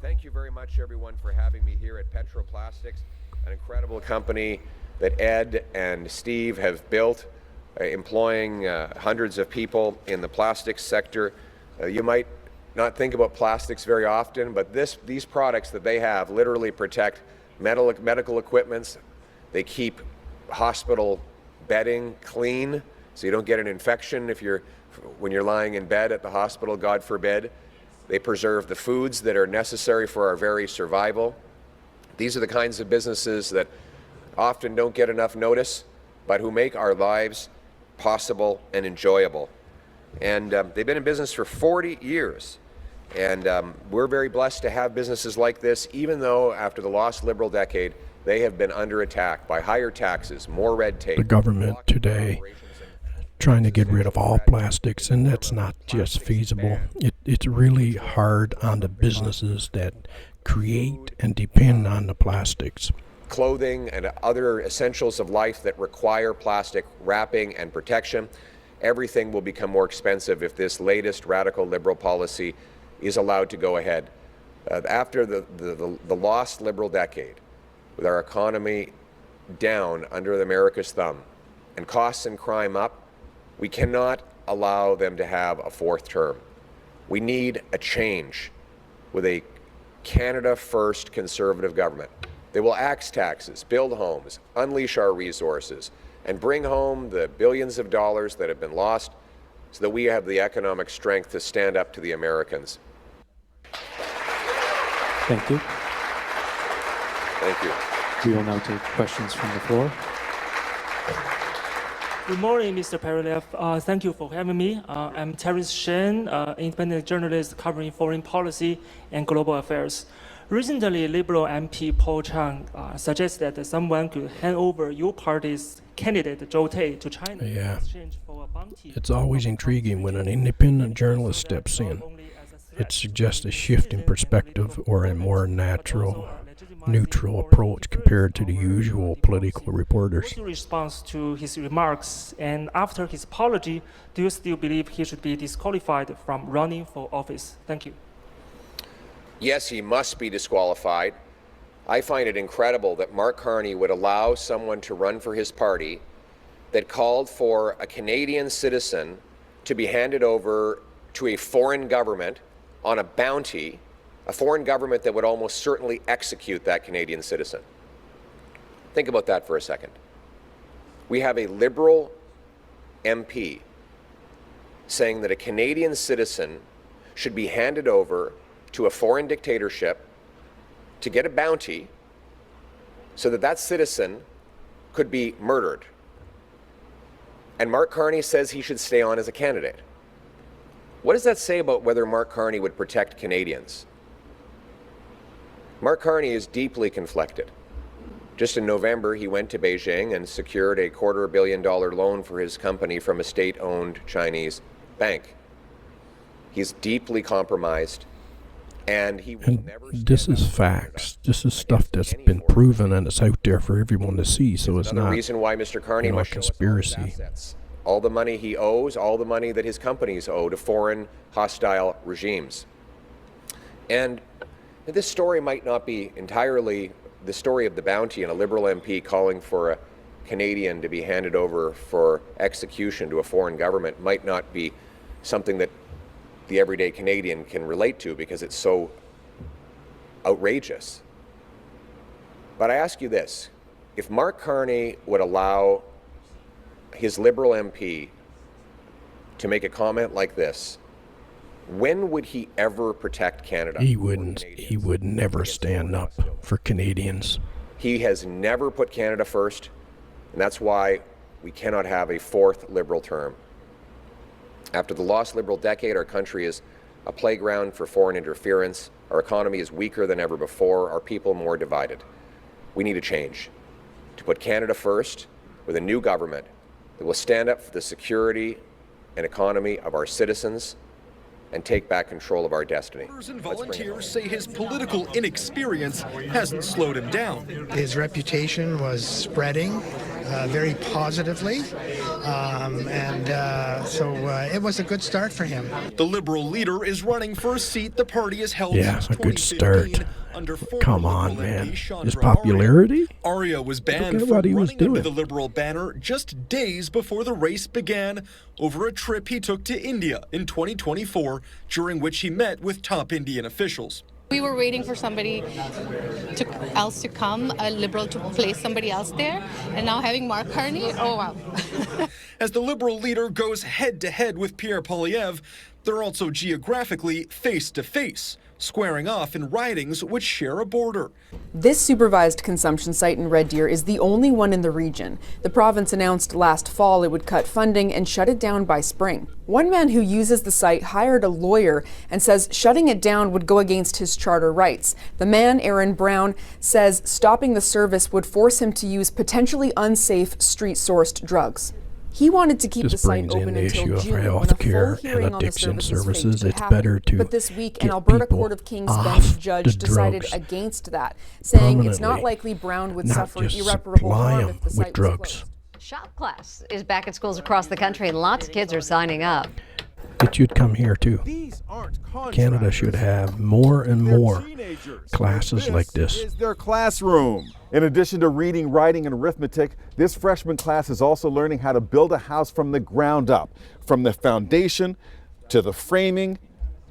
Thank you very much, everyone, for having me here at Petroplastics, an incredible company that Ed and Steve have built, employing hundreds of people in the plastics sector. You might not think about plastics very often, but these products that they have literally protect medical equipments. They keep hospital bedding clean, so you don't get an infection when you're lying in bed at the hospital, God forbid. They preserve the foods that are necessary for our very survival. These are the kinds of businesses that often don't get enough notice, but who make our lives possible and enjoyable. And they've been in business for 40 years. And we're very blessed to have businesses like this, even though after the lost Liberal decade, they have been under attack by higher taxes, more red tape. The government today trying to get rid of all plastics, and that's not just feasible. It's really hard on the businesses that create and depend on the plastics. Clothing and other essentials of life that require plastic wrapping and protection, everything will become more expensive if this latest radical Liberal policy is allowed to go ahead. After the lost Liberal decade, with our economy down under America's thumb and costs and crime up, we cannot allow them to have a fourth term. We need a change with a Canada First Conservative government. They will axe taxes, build homes, unleash our resources, and bring home the billions of dollars that have been lost so that we have the economic strength to stand up to the Americans. Thank you. Thank you. We will now take questions from the floor. Good morning, Mr. Perelev. Thank you for having me. I'm Terence Shen, independent journalist covering foreign policy and global affairs. Recently, Liberal MP Paul Chang suggested that someone could hand over your party's candidate Zhou Tei to China in exchange for a bounty. It's always intriguing when an independent journalist steps in. It suggests a shift in perspective or a more natural, neutral approach compared to the usual political reporters. What's your response to his remarks? And after his apology, do you still believe he should be disqualified from running for office? Thank you. Yes, he must be disqualified. I find it incredible that Mark Carney would allow someone to run for his party that called for a Canadian citizen to be handed over to a foreign government on a bounty, a foreign government that would almost certainly execute that Canadian citizen. Think about that for a second. We have a Liberal MP saying that a Canadian citizen should be handed over to a foreign dictatorship to get a bounty so that that citizen could be murdered. And Mark Carney says he should stay on as a candidate. What does that say about whether Mark Carney would protect Canadians? Mark Carney is deeply conflicted. Just in November, he went to Beijing and secured a $250 million loan for his company from a state-owned Chinese bank. He's deeply compromised, and he will never. This is facts. This is stuff that's been proven, and it's out there for everyone to see. So it's not reason why Mr. Carney must show us conspiracy. All the money he owes, all the money that his companies owe to foreign hostile regimes. And this story might not be entirely the story of the bounty and a Liberal MP calling for a Canadian to be handed over for execution to a foreign government might not be something that the everyday Canadian can relate to because it's so outrageous. But I ask you this, if Mark Carney would allow his Liberal MP to make a comment like this, when would he ever protect Canada? He wouldn't. He would never stand up for Canadians. He has never put Canada first, and that's why we cannot have a fourth Liberal term. After the lost Liberal decade, our country is a playground for foreign interference. Our economy is weaker than ever before, our people more divided. We need a change to put Canada first with a new government that will stand up for the security and economy of our citizens and take back control of our destiny. And volunteers say his political inexperience hasn't slowed him down. His reputation was spreading, very positively, so it was a good start for him. The Liberal leader is running for a seat the party has held Yeah, since a good 2015 start. under former Come on, Liberal man. MP Chandra His popularity? Arya was banned at from what he was running under doing. the Liberal banner just days before the race began over a trip he took to India in 2024, during which he met with top Indian officials. We were waiting for somebody else to come, a Liberal to place somebody else there, and now having Mark Carney, oh wow. As the Liberal leader goes head-to-head with Pierre Poilievre, they're also geographically face-to-face, squaring off in ridings which share a border. This supervised consumption site in Red Deer is the only one in the region. The province announced last fall it would cut funding and shut it down by spring. One man who uses the site hired a lawyer and says shutting it down would go against his charter rights. The man, Aaron Brown, says stopping the service would force him to use potentially unsafe street-sourced drugs. He wanted to keep the This site brings in open the until issue of June, when a health care full and hearing on the addiction service's fate services. could It's happen. better to But this week, get an Alberta people Court of King's off Bench judge the decided drugs against that, saying it's not permanently, likely Brown would not suffer just irreparable supply harm them if the with site was drugs. closed. Shop class is back at schools across the country, and lots of kids are signing up. It should come here too. Canada should have more and more classes like this. Is their classroom. In addition to reading, writing, and arithmetic, this freshman class is also learning how to build a house from the ground up, from the foundation to the framing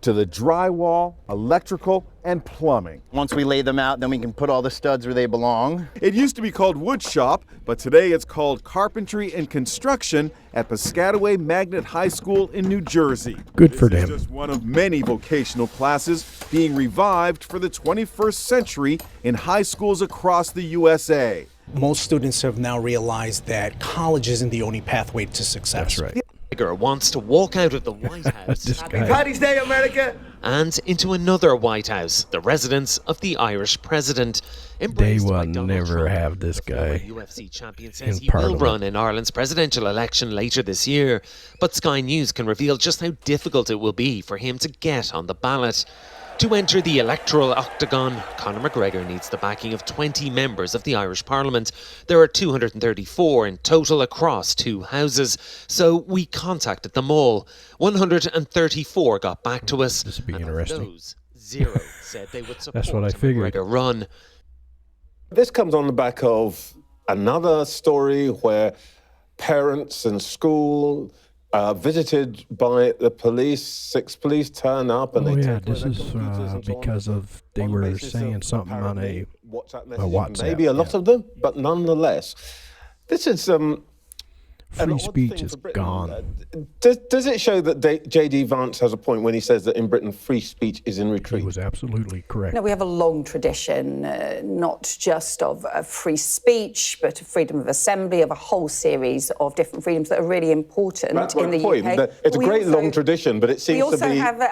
to the drywall, electrical, and plumbing. Once we lay them out, then we can put all the studs where they belong. It used to be called wood shop, but today it's called carpentry and construction at Piscataway Magnet High School in New Jersey. Good for This them. is just one of many vocational classes being revived for the 21st century in high schools across the USA. Most students have now realized that college isn't the only pathway to success. That's right. Wants to walk out of the White House This guy. Patty's Day, America! and into another White House, the residence of the Irish president. They Embraced by will Donald never Trump, have this the former guy UFC champion in says he will Parliament. run in Ireland's presidential election later this year, but Sky News can reveal just how difficult it will be for him to get on the ballot. To enter the electoral octagon, Conor McGregor needs the backing of 20 members of the Irish Parliament. There are 234 in total across two houses, so we contacted them all. 134 got back to us, This would be and of interesting. those, 0 said they would support That's what I a figured. McGregor run. This comes on the back of another story where parents and school visited by the police, 6 police turn up and Oh they yeah, take this away is their computers and so on because of they on the were basis saying of something on a apparently WhatsApp messaging. WhatsApp, Maybe a lot yeah. of them, but nonetheless. This is an free odd speech thing is for Britain. gone. Does it show that J.D. Vance has a point when he says that in Britain free speech is in He retreat? was absolutely correct. We have a long tradition, not just of free speech, but of freedom of assembly, of a whole series of different freedoms that are really important That's in my the point. UK. It's a We great also- long tradition, but it We seems to also be have an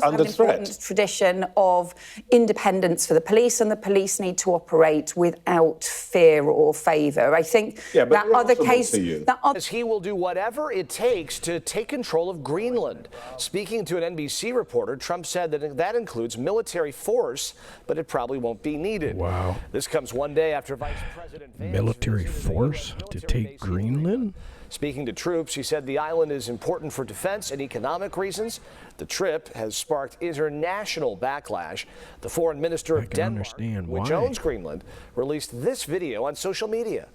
under important threat. tradition of independence for the police, and the police need to operate without fear or favour. I think Yeah, but that they're other answerable case, to you. that other He will do whatever it takes to take control of Greenland. Speaking to an NBC reporter, Trump said that that includes military force, but it probably won't be needed. Wow. This comes one day after Vice President Vance Military visited the force US to military take base in Greenland? Speaking to troops, he said the island is important for defense and economic reasons. The trip has sparked international backlash. The foreign minister of can Denmark, understand which why. owns Greenland, released this video on social media.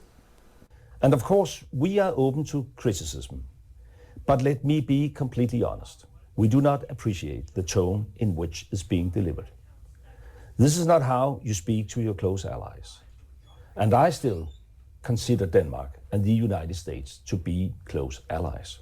And of course, we are open to criticism. But let me be completely honest. We do not appreciate the tone in which it's being delivered. This is not how you speak to your close allies. And I still consider Denmark and the United States to be close allies.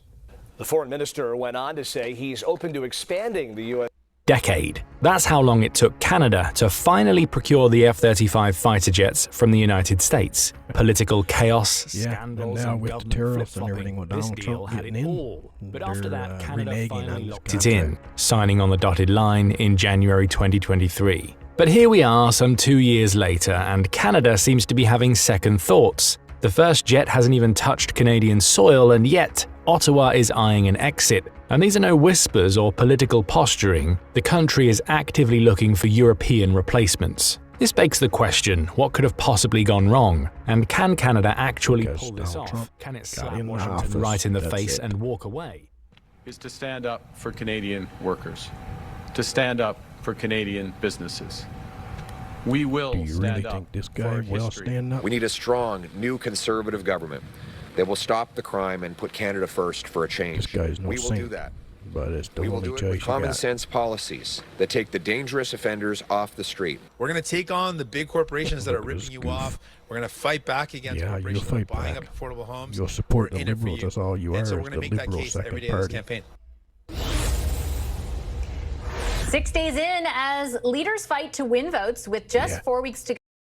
The foreign minister went on to say he's open to expanding the U.S. Decade. That's how long it took Canada to finally procure the F-35 fighter jets from the United States. Political chaos, Yeah, and scandals, now and with the government tariffs and flip-flopping, everything with this Donald deal Trump had getting it in, all. But after they're, that, Canada reneging finally on this locked it in, contract. signing on the dotted line in January 2023. But here we are some 2 years later, and Canada seems to be having second thoughts. The first jet hasn't even touched Canadian soil, and yet Ottawa is eyeing an exit. And these are no whispers or political posturing. The country is actively looking for European replacements. This begs the question, what could have possibly gone wrong? And can Canada actually pull this off? Can it slap Washington right in the face and walk away? Is to stand up for Canadian workers, to stand up for Canadian businesses. We will Do you stand really up think this for guy our will history. stand up? We need a strong, new conservative government that will stop the crime and put Canada first for a change. This guy's no we will saint, do that. but it's the We will only do it choice with you common got. sense policies that take the dangerous offenders off the street. We're going to take on the big corporations that are ripping you off. We're going to fight back against corporations that are buying up affordable homes. You'll support We're the in it for Liberals. you. That's all you And are. so we're is going to the make that Liberal case every second day of this party. campaign. 6 days in as leaders fight to win votes with just 4 weeks to